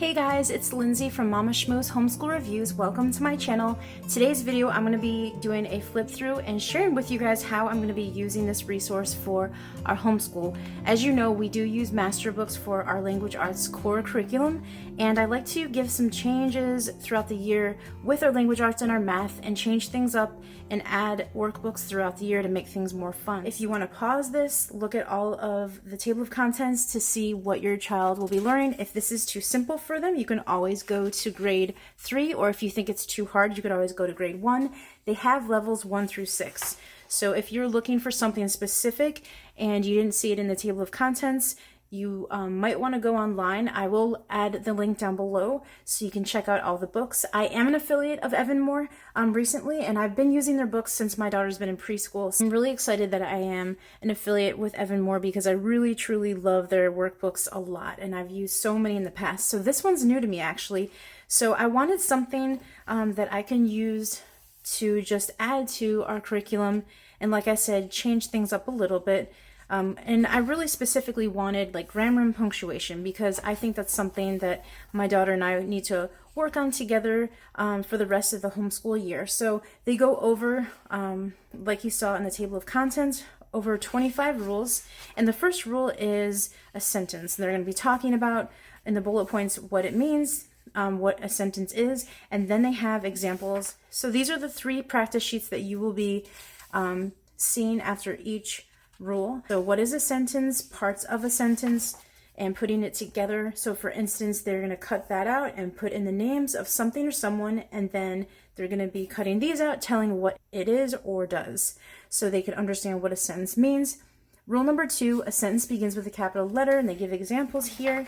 Hey guys, it's Lindsay from Mama Schmooze Homeschool Reviews. Welcome to my channel. Today's video I'm going to be doing a flip through and sharing with you guys how I'm going to be using this resource for our homeschool. As you know, we do use master books for our language arts core curriculum, and I like to give some changes throughout the year with our language arts and our math and change things up and add workbooks throughout the year to make things more fun. If you want to pause this, look at all of the table of contents to see what your child will be learning. If this is too simple for them, you can always go to grade 3, or if you think it's too hard, you could always go to grade 1. They have levels 1 through 6. So if you're looking for something specific and you didn't see it in the table of contents, you might want to go online. I will add the link down below so you can check out all the books. I am an affiliate of Evan-Moor recently, and I've been using their books since my daughter's been in preschool. So I'm really excited that I am an affiliate with Evan-Moor because I really truly love their workbooks a lot, and I've used so many in the past. So this one's new to me actually. So I wanted something that I can use to just add to our curriculum and, like I said, change things up a little bit. And I really specifically wanted like grammar and punctuation because I think that's something that my daughter and I need to work on together for the rest of the homeschool year. So they go over, like you saw in the table of contents, over 25 rules. And the first rule is a sentence. They're going to be talking about in the bullet points what it means, what a sentence is, and then they have examples. So these are the 3 practice sheets that you will be seeing after each rule. So what is a sentence, parts of a sentence, and putting it together. So for instance, they're going to cut that out and put in the names of something or someone, and then they're going to be cutting these out, telling what it is or does, so they can understand what a sentence means. Rule number 2, a sentence begins with a capital letter, and they give examples here.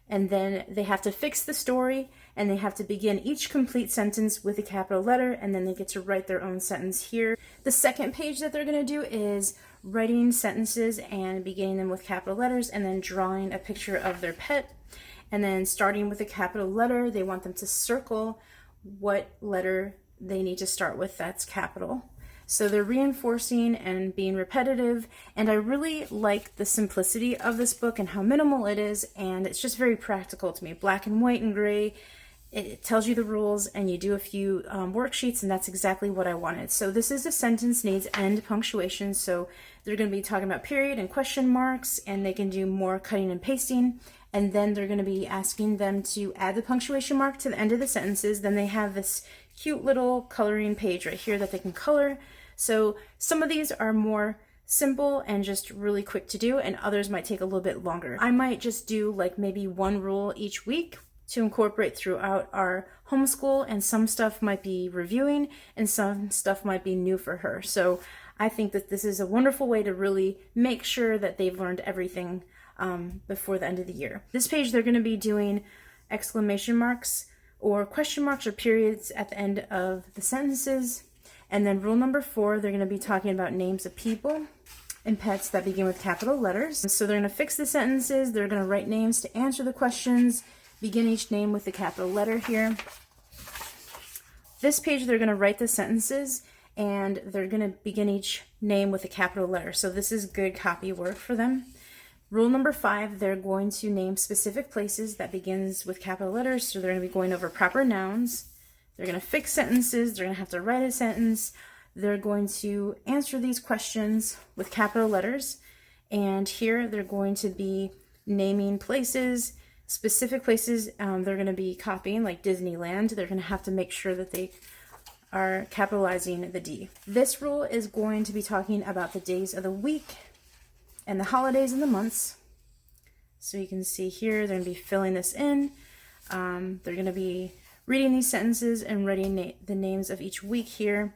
And then they have to fix the story, and they have to begin each complete sentence with a capital letter, and then they get to write their own sentence here. The second page that they're going to do is writing sentences and beginning them with capital letters, and then drawing a picture of their pet. And then starting with a capital letter, they want them to circle what letter they need to start with that's capital. So they're reinforcing and being repetitive, and I really like the simplicity of this book and how minimal it is, and it's just very practical to me. Black and white and gray. It tells you the rules, and you do a few worksheets, and that's exactly what I wanted. So this is a sentence needs end punctuation, so they're going to be talking about period and question marks, and they can do more cutting and pasting, and then they're going to be asking them to add the punctuation mark to the end of the sentences. Then they have this cute little coloring page right here that they can color. So some of these are more simple and just really quick to do, and others might take a little bit longer. I might just do like maybe 1 rule each week to incorporate throughout our homeschool, and some stuff might be reviewing and some stuff might be new for her. So I think that this is a wonderful way to really make sure that they've learned everything before the end of the year. This page, they're going to be doing exclamation marks or question marks or periods at the end of the sentences. And then rule number 4, they're going to be talking about names of people and pets that begin with capital letters. So they're going to fix the sentences, they're going to write names to answer the questions, begin each name with the capital letter here. This page, they're going to write the sentences, and they're going to begin each name with a capital letter. So this is good copy work for them. Rule number 5, they're going to name specific places that begins with capital letters. So they're going to be going over proper nouns. They're going to fix sentences. They're going to have to write a sentence. They're going to answer these questions with capital letters. And here they're going to be naming places, specific places. They're going to be copying like Disneyland. They're going to have to make sure that they are capitalizing the D. This rule is going to be talking about the days of the week and the holidays and the months. So you can see here, they're going to be filling this in. They're going to be reading these sentences and writing the names of each week here.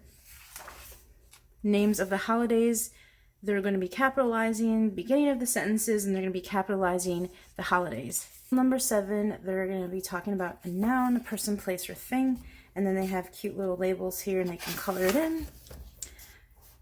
Names of the holidays, they're going to be capitalizing the beginning of the sentences, and they're going to be capitalizing the holidays. Number 7, they're going to be talking about a noun, a person, place, or thing, and then they have cute little labels here and they can color it in.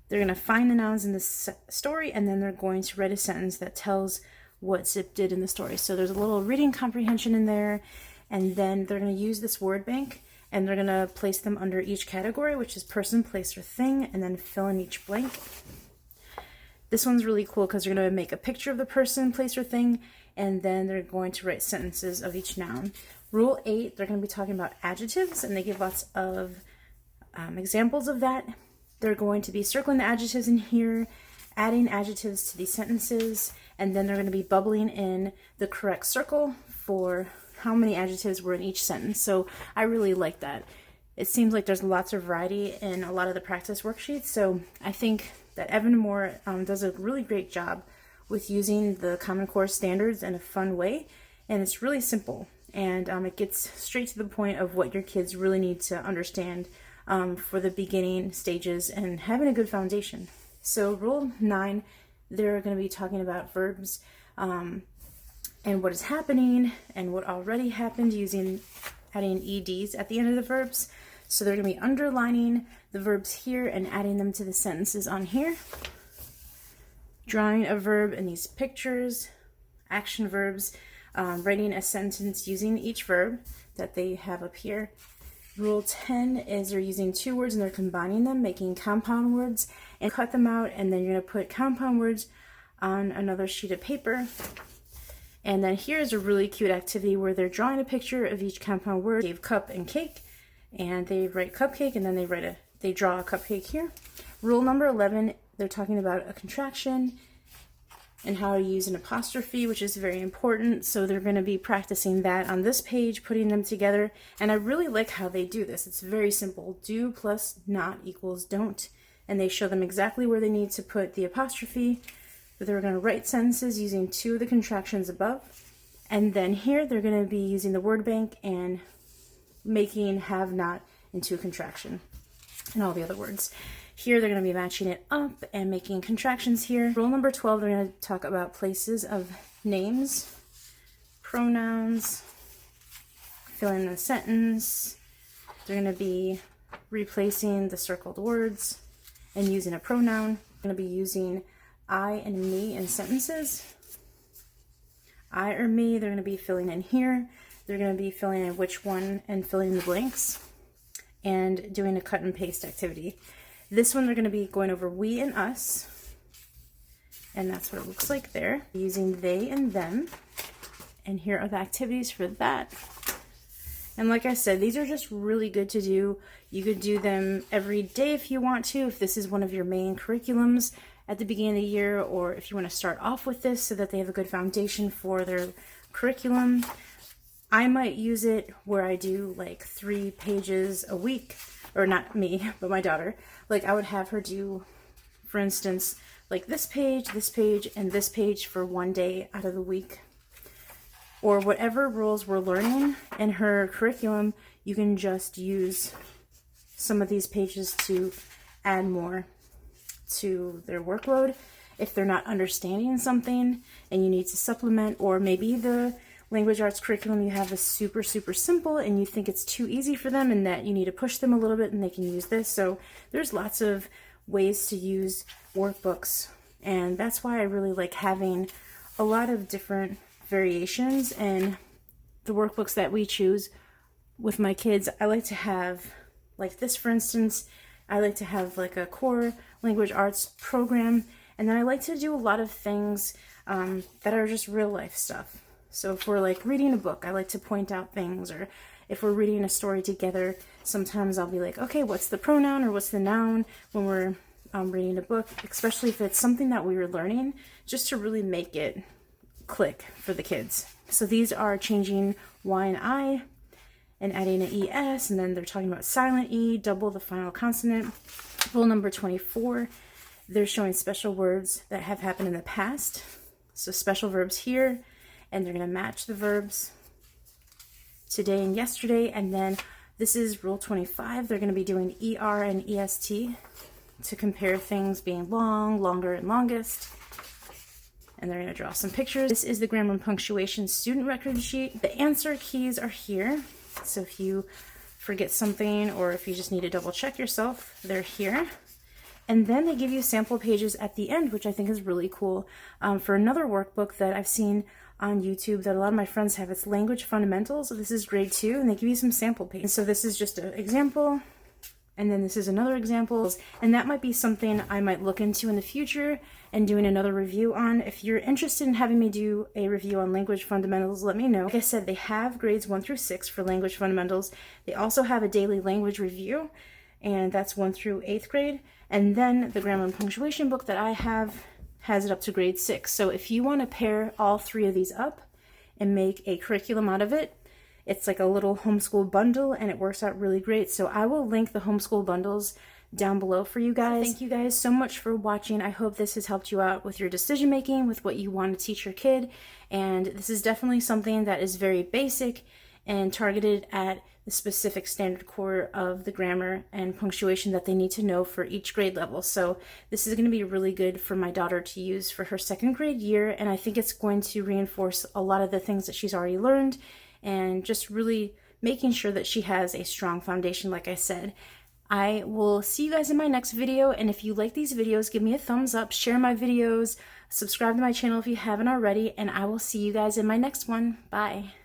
They're going to find the nouns in this story, and then they're going to write a sentence that tells what Zip did in the story. So there's a little reading comprehension in there. And then they're going to use this word bank, and they're going to place them under each category, which is person, place, or thing, and then fill in each blank. This one's really cool because they're going to make a picture of the person, place, or thing, and then they're going to write sentences of each noun. Rule 8, they're going to be talking about adjectives, and they give lots of examples of that. They're going to be circling the adjectives in here, adding adjectives to these sentences, and then they're going to be bubbling in the correct circle for how many adjectives were in each sentence. So I really like that. It seems like there's lots of variety in a lot of the practice worksheets, so I think that Evan-Moor does a really great job with using the Common Core standards in a fun way, and it's really simple, and it gets straight to the point of what your kids really need to understand for the beginning stages and having a good foundation. So rule 9, they're going to be talking about verbs and what is happening and what already happened, adding EDs at the end of the verbs. So they're going to be underlining the verbs here and adding them to the sentences on here. Drawing a verb in these pictures, action verbs, writing a sentence using each verb that they have up here. Rule 10 is they're using 2 words and they're combining them, making compound words, and cut them out, and then you're going to put compound words on another sheet of paper. And then here's a really cute activity where they're drawing a picture of each compound word. They have cup and cake, and they write cupcake, and then they draw a cupcake here. Rule number 11, they're talking about a contraction and how to use an apostrophe, which is very important. So they're going to be practicing that on this page, putting them together. And I really like how they do this. It's very simple. Do plus not equals don't. And they show them exactly where they need to put the apostrophe. But they're going to write sentences using 2 of the contractions above. And then here they're going to be using the word bank and making have not into a contraction and all the other words. Here they're going to be matching it up and making contractions here. Rule number 12, they're going to talk about places of names, pronouns, filling in the sentence. They're going to be replacing the circled words and using a pronoun. They're going to be using I and me in sentences. I or me, they're going to be filling in here. They're going to be filling in which one and filling in the blanks and doing a cut and paste activity. This one, they're going to be going over we and us, and that's what it looks like there, using they and them, and here are the activities for that. And like I said, these are just really good to do. You could do them every day if you want to, if this is one of your main curriculums at the beginning of the year, or if you want to start off with this so that they have a good foundation for their curriculum. I might use it where I do like 3 pages a week, or not me, but my daughter. Like I would have her do, for instance, like this page, and this page for one day out of the week. Or whatever rules we're learning in her curriculum, you can just use some of these pages to add more to their workload if they're not understanding something and you need to supplement, or maybe the language arts curriculum you have is super simple and you think it's too easy for them and that you need to push them a little bit and they can use this. So there's lots of ways to use workbooks, and that's why I really like having a lot of different variations in the workbooks that we choose with my kids. I like to have, like this for instance, I like to have like a core language arts program, and then I like to do a lot of things that are just real life stuff. So if we're like reading a book, I like to point out things, or if we're reading a story together, sometimes I'll be like, okay, what's the pronoun or what's the noun when we're reading a book, especially if it's something that we were learning, just to really make it click for the kids. So these are changing Y and I and adding an ES, and then they're talking about silent E, double the final consonant. Rule number 24, they're showing special words that have happened in the past. So special verbs here, and they're going to match the verbs today and yesterday. And then this is rule 25. They're going to be doing ER and EST to compare things being long, longer, and longest. And they're going to draw some pictures. This is the grammar and punctuation student record sheet. The answer keys are here. So if you forget something or if you just need to double check yourself, they're here. And then they give you sample pages at the end, which I think is really cool. For another workbook that I've seen on YouTube that a lot of my friends have, it's Language Fundamentals. So this is grade 2, and they give you some sample pages. So this is just an example And then this is another example, and that might be something I might look into in the future and doing another review on. If you're interested in having me do a review on language fundamentals, let me know. Like I said, they have grades 1 through 6 for language fundamentals. They also have a daily language review, and that's 1 through 8th grade. And then the grammar and punctuation book that I have has it up to grade 6. So if you want to pair all 3 of these up and make a curriculum out of it, it's like a little homeschool bundle, and it works out really great. So I will link the homeschool bundles down below for you guys. Thank you guys so much for watching. I hope this has helped you out with your decision making, with what you want to teach your kid. And this is definitely something that is very basic and targeted at the specific standard core of the grammar and punctuation that they need to know for each grade level. So this is going to be really good for my daughter to use for her 2nd grade year, and I think it's going to reinforce a lot of the things that she's already learned and just really making sure that she has a strong foundation, like I said. I will see you guys in my next video, and if you like these videos, give me a thumbs up, share my videos, subscribe to my channel if you haven't already, and I will see you guys in my next one. Bye.